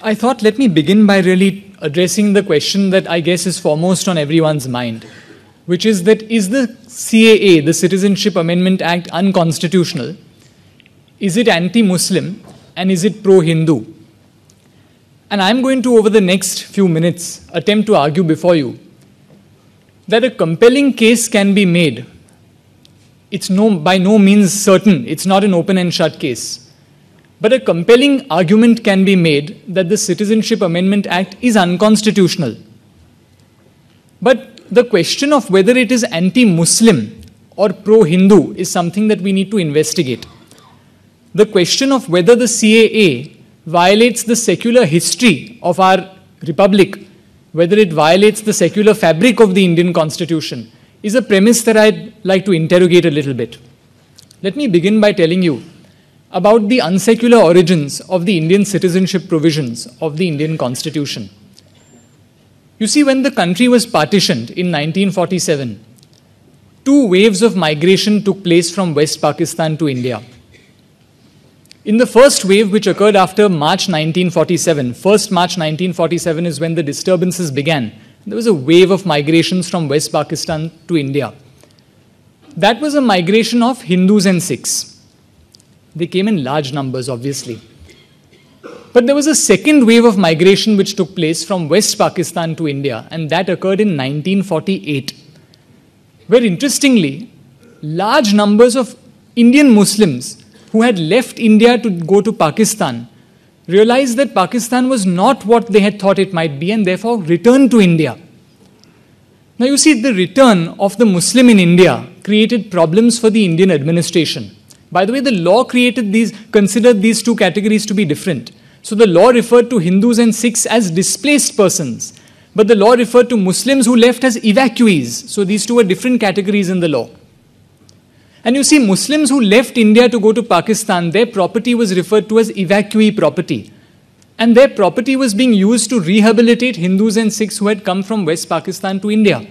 I thought let me begin by really addressing the question that I guess is foremost on everyone's mind, which is that is the CAA, the Citizenship Amendment Act, unconstitutional? Is it anti-Muslim? And is it pro-Hindu? And I'm going to, over the next few minutes, attempt to argue before you that a compelling case can be made. It's by no means certain. It's not an open and shut case. But a compelling argument can be made that the Citizenship Amendment Act is unconstitutional. But the question of whether it is anti-Muslim or pro-Hindu is something that we need to investigate. The question of whether the CAA violates the secular history of our republic, whether it violates the secular fabric of the Indian Constitution, is a premise that I'd like to interrogate a little bit. Let me begin by telling you about the unsecular origins of the Indian citizenship provisions of the Indian Constitution. You see, when the country was partitioned in 1947, two waves of migration took place from West Pakistan to India. In the first wave, which occurred after March 1947, 1st March 1947 is when the disturbances began. There was a wave of migrations from West Pakistan to India. That was a migration of Hindus and Sikhs. They came in large numbers, obviously. But there was a second wave of migration which took place from West Pakistan to India, and that occurred in 1948, where interestingly, large numbers of Indian Muslims who had left India to go to Pakistan realized that Pakistan was not what they had thought it might be and therefore returned to India. Now you see, the return of the Muslim in India created problems for the Indian administration. By the way, the law considered these two categories to be different. So the law referred to Hindus and Sikhs as displaced persons, but the law referred to Muslims who left as evacuees. So these two are different categories in the law. And you see, Muslims who left India to go to Pakistan, their property was referred to as evacuee property. And their property was being used to rehabilitate Hindus and Sikhs who had come from West Pakistan to India.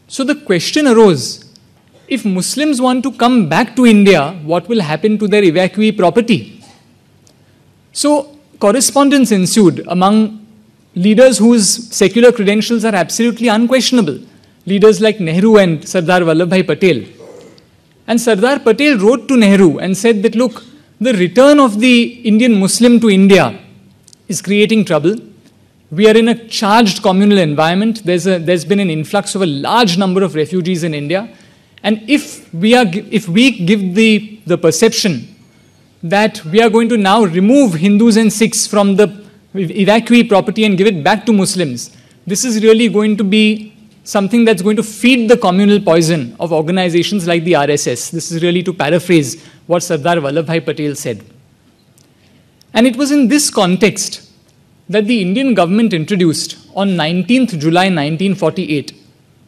So the question arose, if Muslims want to come back to India, what will happen to their evacuee property? So correspondence ensued among leaders whose secular credentials are absolutely unquestionable. Leaders like Nehru and Sardar Vallabhbhai Patel. And Sardar Patel wrote to Nehru and said that, look, the return of the Indian Muslim to India is creating trouble. We are in a charged communal environment. There's been an influx of a large number of refugees in India. And if we give the perception that we are going to now remove Hindus and Sikhs from the evacuee property and give it back to Muslims, this is really going to be something that's going to feed the communal poison of organizations like the RSS. This is really to paraphrase what Sardar Vallabhbhai Patel said. And it was in this context that the Indian government introduced on 19th July 1948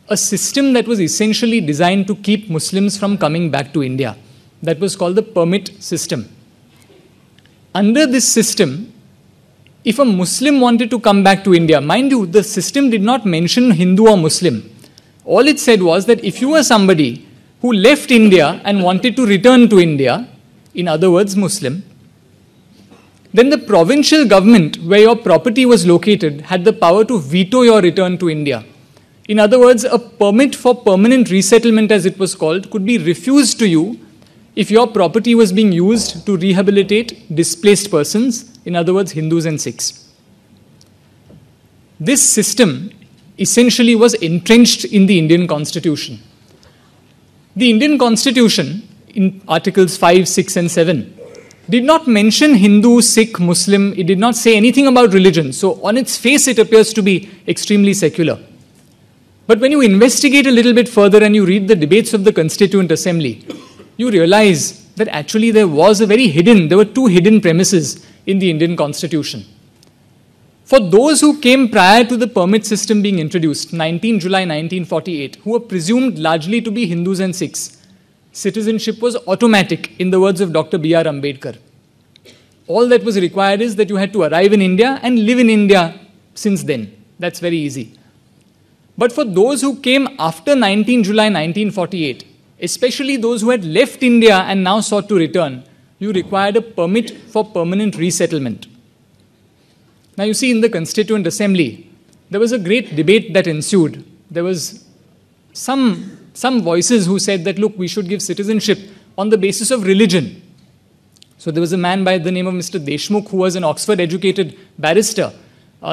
a system that was essentially designed to keep Muslims from coming back to India. That was called the permit system. Under this system, if a Muslim wanted to come back to India, mind you, the system did not mention Hindu or Muslim. All it said was that if you were somebody who left India and wanted to return to India, in other words, Muslim, then the provincial government where your property was located had the power to veto your return to India. In other words, a permit for permanent resettlement, as it was called, could be refused to you if your property was being used to rehabilitate displaced persons, in other words, Hindus and Sikhs. This system essentially was entrenched in the Indian Constitution. The Indian Constitution, in Articles 5, 6 and 7, did not mention Hindu, Sikh, Muslim. It did not say anything about religion. So on its face, it appears to be extremely secular. But when you investigate a little bit further and you read the debates of the Constituent Assembly, you realize that actually there were two hidden premises in the Indian Constitution. For those who came prior to the permit system being introduced, 19 July 1948, who were presumed largely to be Hindus and Sikhs, citizenship was automatic, in the words of Dr. B.R. Ambedkar. All that was required is that you had to arrive in India and live in India since then. That's very easy. But for those who came after 19 July 1948, especially those who had left India and now sought to return, you required a permit for permanent resettlement. Now you see, in the Constituent Assembly, there was a great debate that ensued. There was some voices who said that, look, we should give citizenship on the basis of religion. So there was a man by the name of Mr. Deshmukh, who was an Oxford-educated barrister.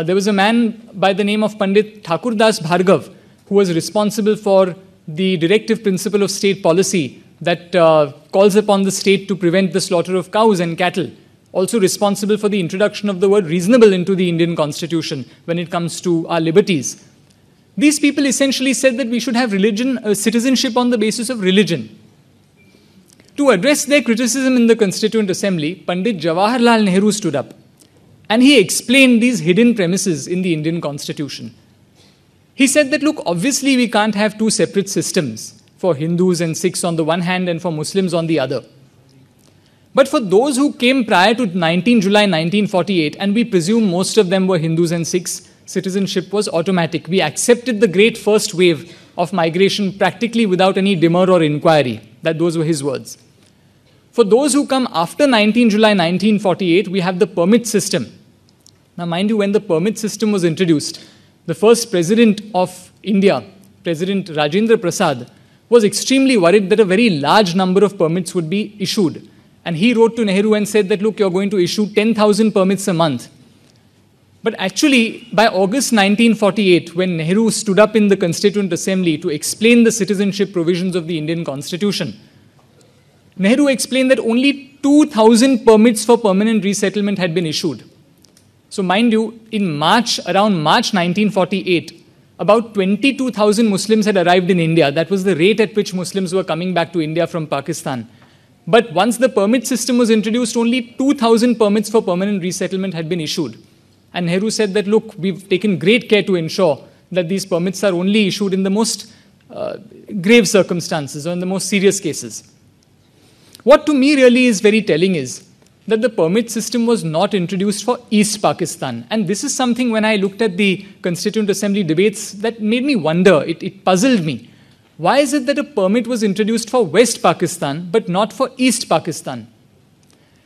There was a man by the name of Pandit Thakurdas Bhargav, who was responsible for the directive principle of state policy that calls upon the state to prevent the slaughter of cows and cattle. Also responsible for the introduction of the word reasonable into the Indian Constitution when it comes to our liberties. These people essentially said that we should have citizenship on the basis of religion. To address their criticism in the Constituent Assembly, Pandit Jawaharlal Nehru stood up and he explained these hidden premises in the Indian Constitution. He said that, look, obviously we can't have two separate systems for Hindus and Sikhs on the one hand and for Muslims on the other. But for those who came prior to 19 July 1948, and we presume most of them were Hindus and Sikhs, citizenship was automatic. We accepted the great first wave of migration practically without any demur or inquiry. Those were his words. For those who come after 19 July 1948, we have the permit system. Now, mind you, when the permit system was introduced, the first president of India, President Rajendra Prasad, was extremely worried that a very large number of permits would be issued. And he wrote to Nehru and said that, look, you're going to issue 10,000 permits a month. But actually, by August 1948, when Nehru stood up in the Constituent Assembly to explain the citizenship provisions of the Indian Constitution, Nehru explained that only 2,000 permits for permanent resettlement had been issued. So mind you, in around March 1948, about 22,000 Muslims had arrived in India. That was the rate at which Muslims were coming back to India from Pakistan. But once the permit system was introduced, only 2,000 permits for permanent resettlement had been issued. And Nehru said that, look, we've taken great care to ensure that these permits are only issued in the most grave circumstances or in the most serious cases. What to me really is very telling is that the permit system was not introduced for East Pakistan. And this is something, when I looked at the Constituent Assembly debates, that made me wonder. It puzzled me. Why is it that a permit was introduced for West Pakistan but not for East Pakistan?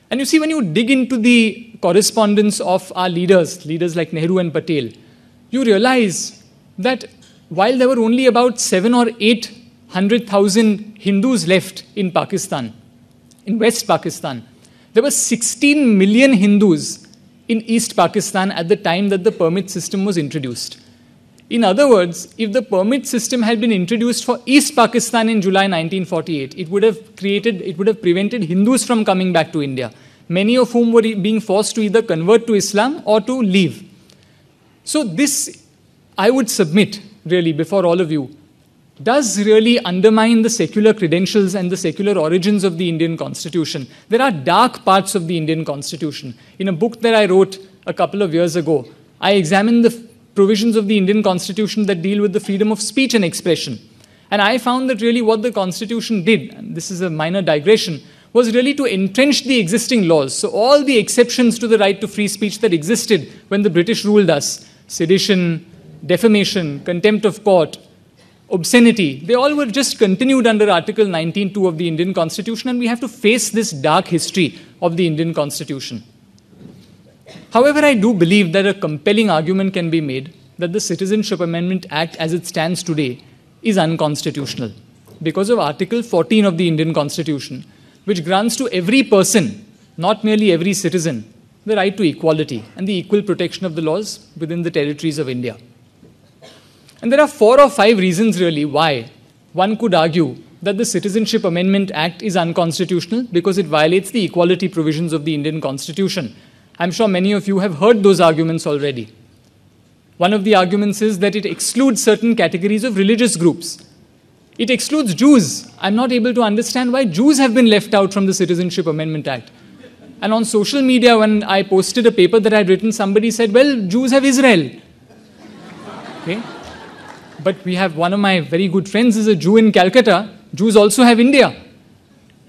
And you see, when you dig into the correspondence of our leaders like Nehru and Patel, you realize that while there were only about 7 or 800,000 Hindus left in Pakistan, in West Pakistan, there were 16 million Hindus in East Pakistan at the time that the permit system was introduced. In other words, if the permit system had been introduced for East Pakistan in July 1948, it would have prevented Hindus from coming back to India, many of whom were being forced to either convert to Islam or to leave. So this, I would submit, really, before all of you, does really undermine the secular credentials and the secular origins of the Indian Constitution. There are dark parts of the Indian Constitution. In a book that I wrote a couple of years ago, I examined the provisions of the Indian Constitution that deal with the freedom of speech and expression. And I found that really what the Constitution did, and this is a minor digression, was really to entrench the existing laws. So all the exceptions to the right to free speech that existed when the British ruled us, sedition, defamation, contempt of court, obscenity, they all were just continued under Article 19(2) of the Indian Constitution, and we have to face this dark history of the Indian Constitution. However, I do believe that a compelling argument can be made that the Citizenship Amendment Act as it stands today is unconstitutional because of Article 14 of the Indian Constitution, which grants to every person, not merely every citizen, the right to equality and the equal protection of the laws within the territories of India. And there are 4 or 5 reasons really why one could argue that the Citizenship Amendment Act is unconstitutional, because it violates the equality provisions of the Indian Constitution. I'm sure many of you have heard those arguments already. One of the arguments is that it excludes certain categories of religious groups. It excludes Jews. I'm not able to understand why Jews have been left out from the Citizenship Amendment Act. And on social media, when I posted a paper that I'd written, somebody said, well, Jews have Israel. Okay? But we have one of my very good friends is a Jew in Calcutta. Jews also have India.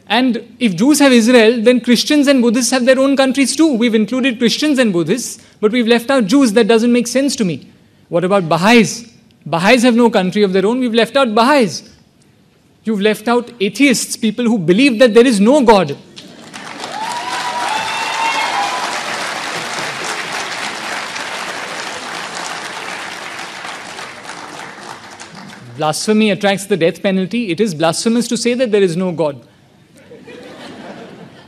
And if Jews have Israel, then Christians and Buddhists have their own countries too. We've included Christians and Buddhists, but we've left out Jews. That doesn't make sense to me. What about Baha'is? Baha'is have no country of their own. We've left out Baha'is. You've left out atheists, people who believe that there is no God. blasphemy attracts the death penalty, it is blasphemous to say that there is no God.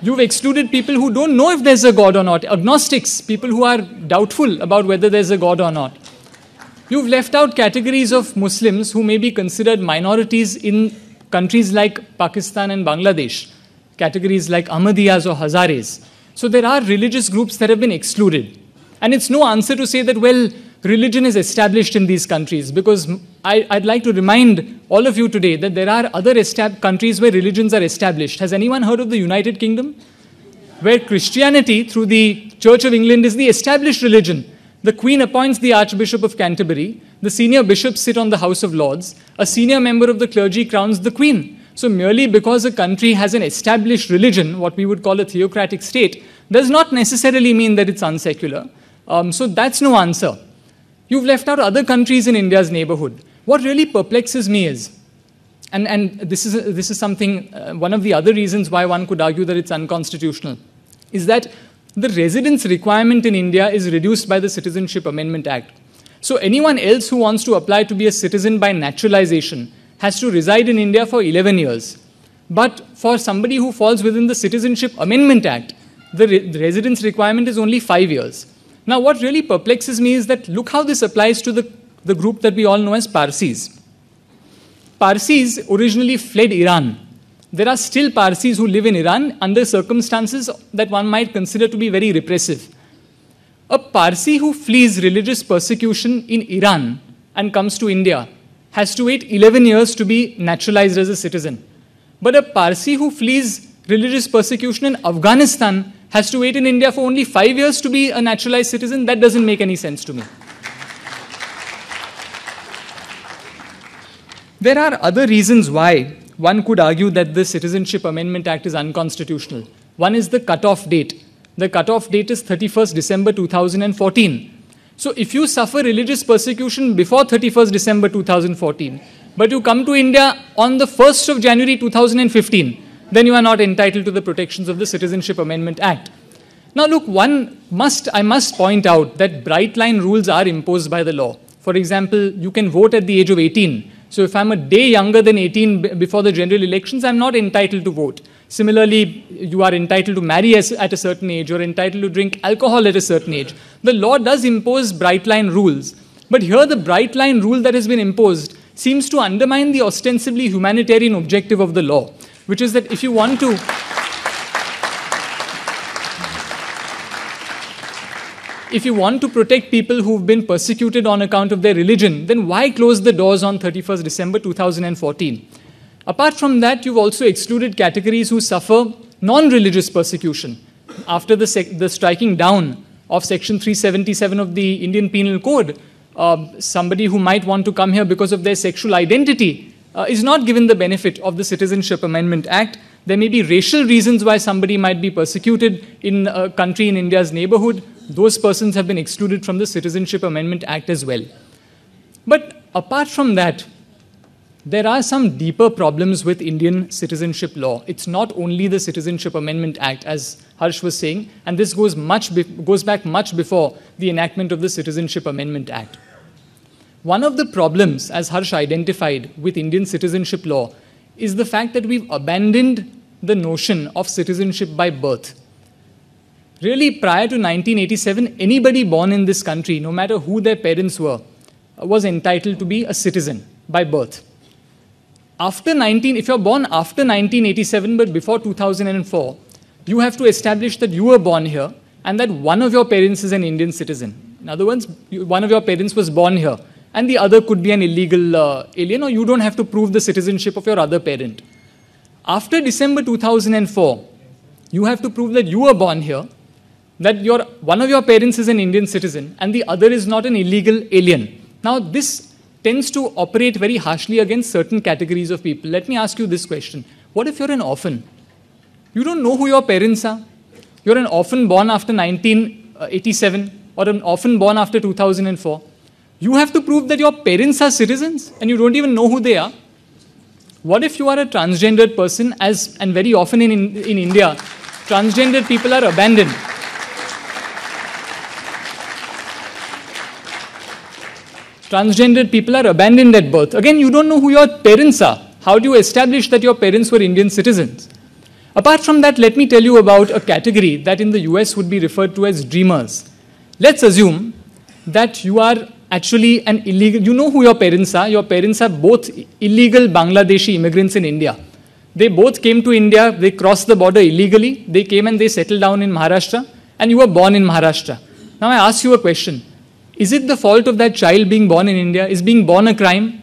You've excluded people who don't know if there's a God or not, agnostics, people who are doubtful about whether there's a God or not. You've left out categories of Muslims who may be considered minorities in countries like Pakistan and Bangladesh, categories like Ahmadiyas or Hazares. So there are religious groups that have been excluded. And it's no answer to say that, well, religion is established in these countries, because I'd like to remind all of you today that there are other countries where religions are established. Has anyone heard of the United Kingdom? Where Christianity, through the Church of England, is the established religion. The Queen appoints the Archbishop of Canterbury. The senior bishops sit on the House of Lords. A senior member of the clergy crowns the Queen. So merely because a country has an established religion, what we would call a theocratic state, does not necessarily mean that it's unsecular. So that's no answer. You've left out other countries in India's neighborhood. What really perplexes me is, and this is something, one of the other reasons why one could argue that it's unconstitutional, is that the residence requirement in India is reduced by the Citizenship Amendment Act. So anyone else who wants to apply to be a citizen by naturalization has to reside in India for 11 years. But for somebody who falls within the Citizenship Amendment Act, the residence requirement is only 5 years. Now, what really perplexes me is that look how this applies to the group that we all know as Parsis. Parsis originally fled Iran. There are still Parsis who live in Iran under circumstances that one might consider to be very repressive. A Parsi who flees religious persecution in Iran and comes to India has to wait 11 years to be naturalized as a citizen. But a Parsi who flees religious persecution in Afghanistan has to wait in India for only 5 years to be a naturalized citizen. That doesn't make any sense to me. There are other reasons why one could argue that the Citizenship Amendment Act is unconstitutional. One is the cutoff date. The cutoff date is 31st December 2014. So if you suffer religious persecution before 31st December 2014, but you come to India on the 1st of January 2015, then you are not entitled to the protections of the Citizenship Amendment Act. Now look, I must point out that bright line rules are imposed by the law. For example, you can vote at the age of 18. So if I'm a day younger than 18 before the general elections, I'm not entitled to vote. Similarly, you are entitled to marry at a certain age, you're entitled to drink alcohol at a certain age. The law does impose bright line rules. But here the bright line rule that has been imposed seems to undermine the ostensibly humanitarian objective of the law, which is that if you want to protect people who've been persecuted on account of their religion, then why close the doors on 31st December 2014? Apart from that, you've also excluded categories who suffer non-religious persecution. After the striking down of Section 377 of the Indian Penal Code, somebody who might want to come here because of their sexual identity is not given the benefit of the Citizenship Amendment Act. There may be racial reasons why somebody might be persecuted in a country in India's neighborhood. Those persons have been excluded from the Citizenship Amendment Act as well. But apart from that, there are some deeper problems with Indian citizenship law. It's not only the Citizenship Amendment Act, as Harsh was saying, and this goes back much before the enactment of the Citizenship Amendment Act. One of the problems, as Harsh identified, with Indian citizenship law is the fact that we've abandoned the notion of citizenship by birth. Really, prior to 1987, anybody born in this country, no matter who their parents were, was entitled to be a citizen by birth. If you're born after 1987 but before 2004, you have to establish that you were born here and that one of your parents is an Indian citizen. In other words, one of your parents was born here and the other could be an illegal alien, or you don't have to prove the citizenship of your other parent. After December 2004, you have to prove that you were born here, that one of your parents is an Indian citizen and the other is not an illegal alien. Now, this tends to operate very harshly against certain categories of people. Let me ask you this question. What if you're an orphan? You don't know who your parents are. You're an orphan born after 1987 or an orphan born after 2004. You have to prove that your parents are citizens and you don't even know who they are. What if you are a transgendered person, and very often in India, transgendered people are abandoned. Transgendered people are abandoned at birth. Again, you don't know who your parents are. How do you establish that your parents were Indian citizens? Apart from that, let me tell you about a category that in the US would be referred to as dreamers. Let's assume that you are actually an illegal, you know who your parents are. Your parents are both illegal Bangladeshi immigrants in India. They both came to India, they crossed the border illegally, they came and they settled down in Maharashtra, and you were born in Maharashtra. Now I ask you a question. Is it the fault of that child being born in India? Is being born a crime?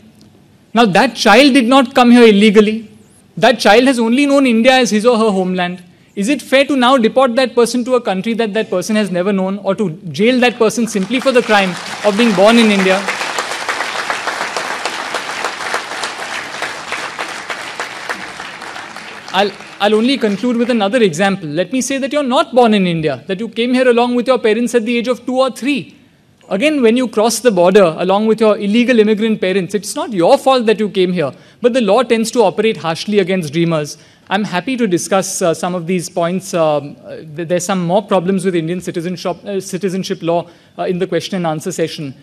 Now that child did not come here illegally. That child has only known India as his or her homeland. Is it fair to now deport that person to a country that that person has never known, or to jail that person simply for the crime of being born in India? I'll only conclude with another example. Let me say that you're not born in India, that you came here along with your parents at the age of 2 or 3. Again, when you cross the border along with your illegal immigrant parents, it's not your fault that you came here, but the law tends to operate harshly against dreamers. I'm happy to discuss some of these points. There's some more problems with Indian citizenship law in the question and answer session.